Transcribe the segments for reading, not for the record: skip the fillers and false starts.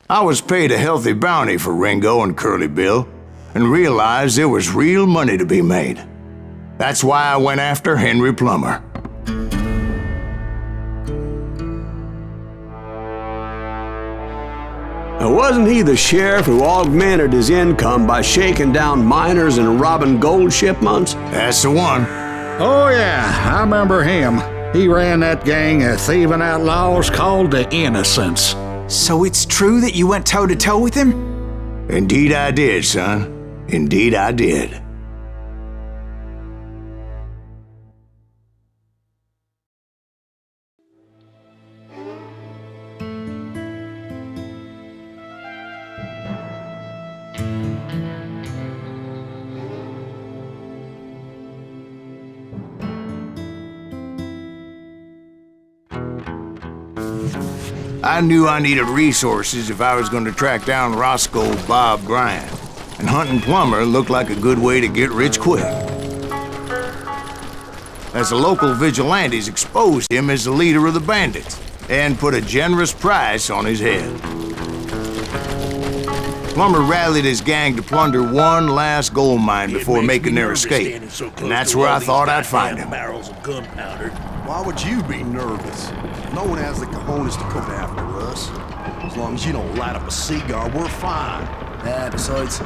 I was paid a healthy bounty for Ringo and Curly Bill, and realized there was real money to be made. That's why I went after Henry Plummer. Now, wasn't he the sheriff who augmented his income by shaking down miners and robbing gold shipments? That's the one. Oh yeah, I remember him. He ran that gang of thieving outlaws called the Innocents. So it's true that you went toe-to-toe with him? Indeed I did, son. Indeed I did. I knew I needed resources if I was going to track down Roscoe Bob Bryant, and hunting Plummer looked like a good way to get rich quick. As the local vigilantes exposed him as the leader of the bandits, and put a generous price on his head. Plummer rallied his gang to plunder one last gold mine before making their escape, and that's where I thought I'd find him. Why would you be nervous? No one has the cojones to come after us. As long as you don't light up a cigar, we're fine. Besides...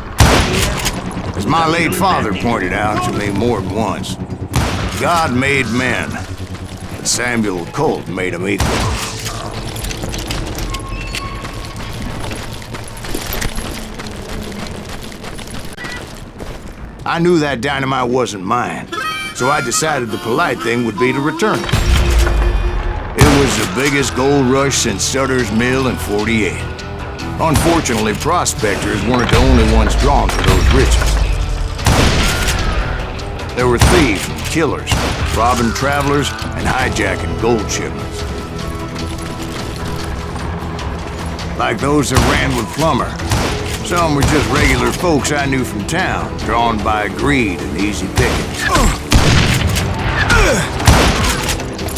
As my late father pointed out to me more than once, God made men, but Samuel Colt made them equal. I knew that dynamite wasn't mine, so I decided the polite thing would be to return it. It was the biggest gold rush since Sutter's Mill in '48. Unfortunately, prospectors weren't the only ones drawn to those riches. There were thieves and killers, robbing travelers and hijacking gold shipments. Like those that ran with Plummer. Some were just regular folks I knew from town, drawn by greed and easy pickings.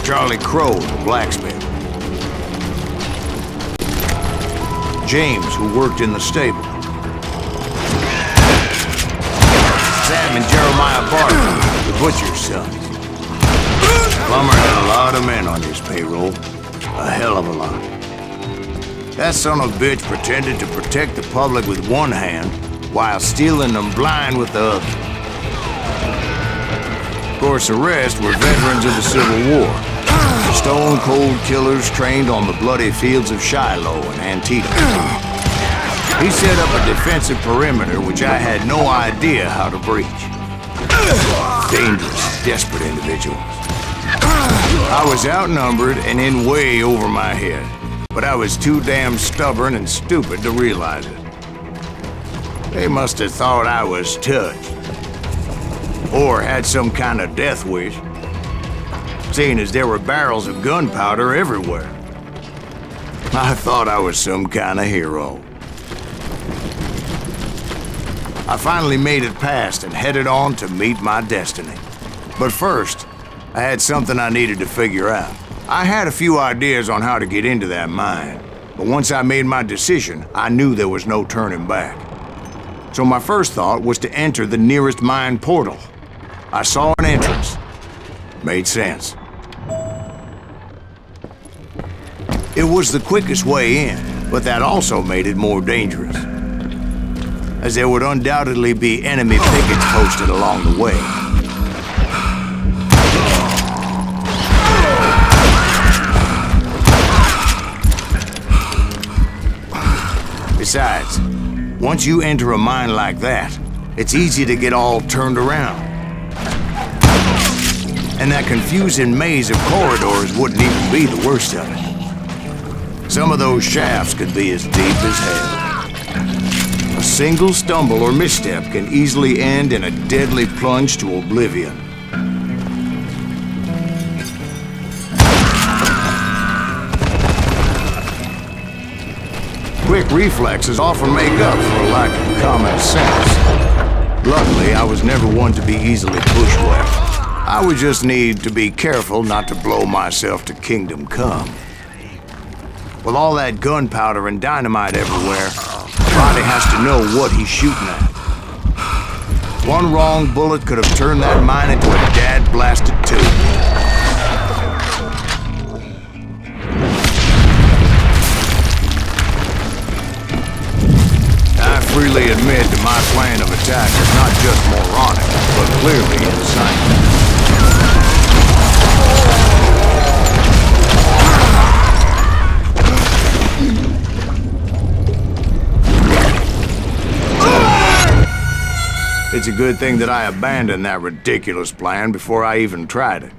Charlie Crow, the blacksmith. James, who worked in the stable. Sam and Jeremiah Barton, the butcher's sons. Plummer had a lot of men on his payroll. A hell of a lot. That son of a bitch pretended to protect the public with one hand, while stealing them blind with the other. Of course, the rest were veterans of the Civil War. Stone-cold killers trained on the bloody fields of Shiloh and Antietam. He set up a defensive perimeter which I had no idea how to breach. Dangerous, desperate individuals. I was outnumbered and in way over my head, but I was too damn stubborn and stupid to realize it. They must have thought I was touched. Or had some kind of death wish, seeing as there were barrels of gunpowder everywhere. I thought I was some kind of hero. I finally made it past and headed on to meet my destiny. But first, I had something I needed to figure out. I had a few ideas on how to get into that mine, but once I made my decision, I knew there was no turning back. So my first thought was to enter the nearest mine portal. I saw an entrance. Made sense. It was the quickest way in, but that also made it more dangerous, as there would undoubtedly be enemy pickets posted along the way. Besides, once you enter a mine like that, it's easy to get all turned around. And that confusing maze of corridors wouldn't even be the worst of it. Some of those shafts could be as deep as hell. A single stumble or misstep can easily end in a deadly plunge to oblivion. Quick reflexes often make up for a lack of common sense. Luckily, I was never one to be easily bushwhacked. I would just need to be careful not to blow myself to kingdom come. With all that gunpowder and dynamite everywhere, Roddy has to know what he's shooting at. One wrong bullet could have turned that mine into a dad-blasted tube. I freely admit that my plan of attack is not just moronic, but clearly insane. It's a good thing that I abandoned that ridiculous plan before I even tried it.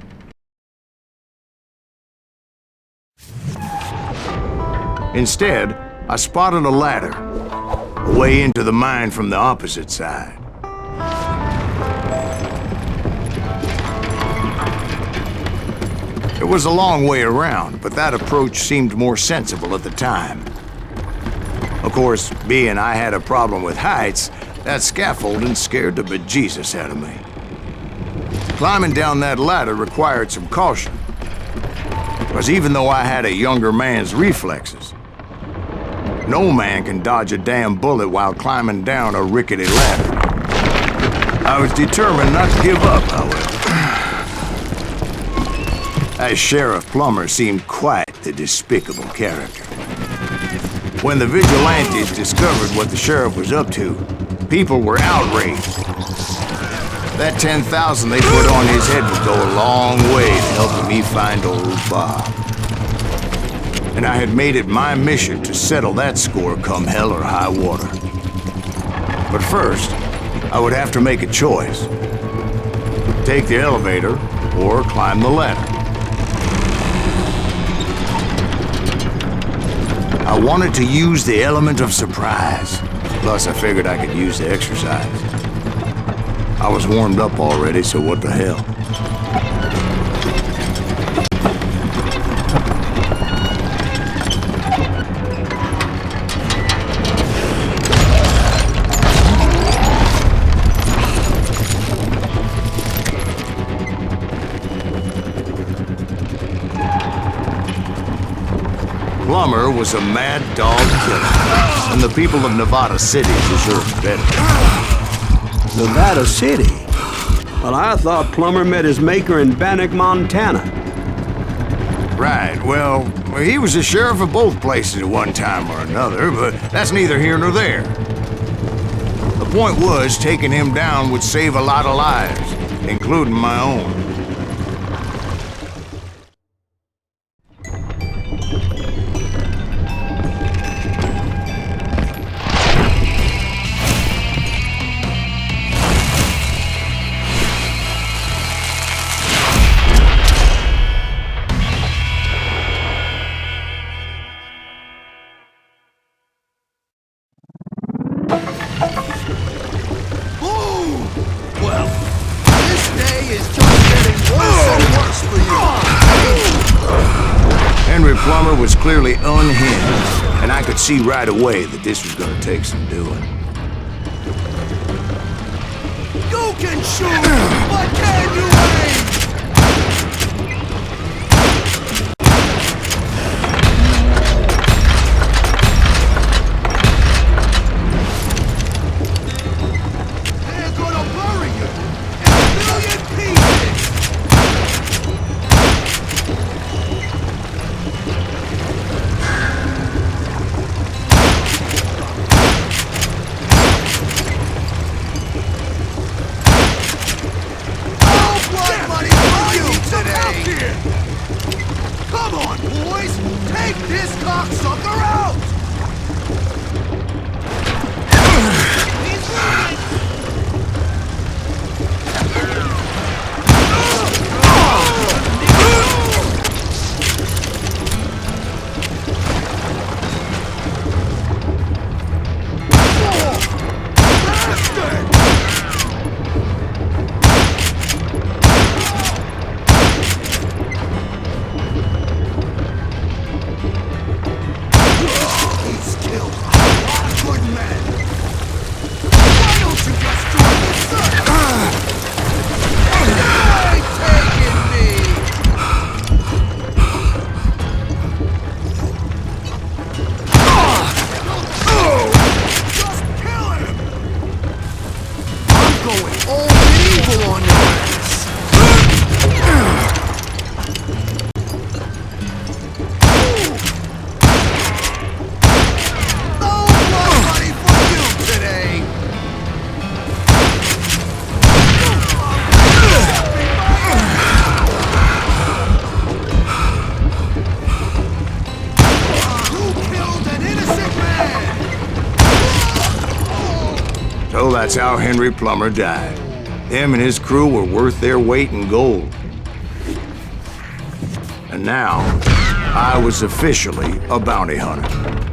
Instead, I spotted a ladder, a way into the mine from the opposite side. It was a long way around, but that approach seemed more sensible at the time. Of course, being I had a problem with heights, that scaffolding scared the bejesus out of me. Climbing down that ladder required some caution, because even though I had a younger man's reflexes, no man can dodge a damn bullet while climbing down a rickety ladder. I was determined not to give up, however. As Sheriff Plummer seemed quite the despicable character. When the vigilantes discovered what the sheriff was up to, people were outraged. That 10,000 they put on his head would go a long way to helping me find old Bob. And I had made it my mission to settle that score come hell or high water. But first, I would have to make a choice. Take the elevator or climb the ladder. I wanted to use the element of surprise. Plus, I figured I could use the exercise. I was warmed up already, so what the hell? Plummer was a mad dog killer, and the people of Nevada City deserved better. Nevada City? Well, I thought Plummer met his maker in Bannock, Montana. Right, well, he was the sheriff of both places at one time or another, but that's neither here nor there. The point was, taking him down would save a lot of lives, including my own. Plummer was clearly unhinged, and I could see right away that this was gonna take some doing. You can shoot, but can you aim? They're gonna bury you in a million pieces! Come on, boys! Take this cocksucker out! He's running! Bastard! That's how Henry Plummer died. Him and his crew were worth their weight in gold. And now, I was officially a bounty hunter.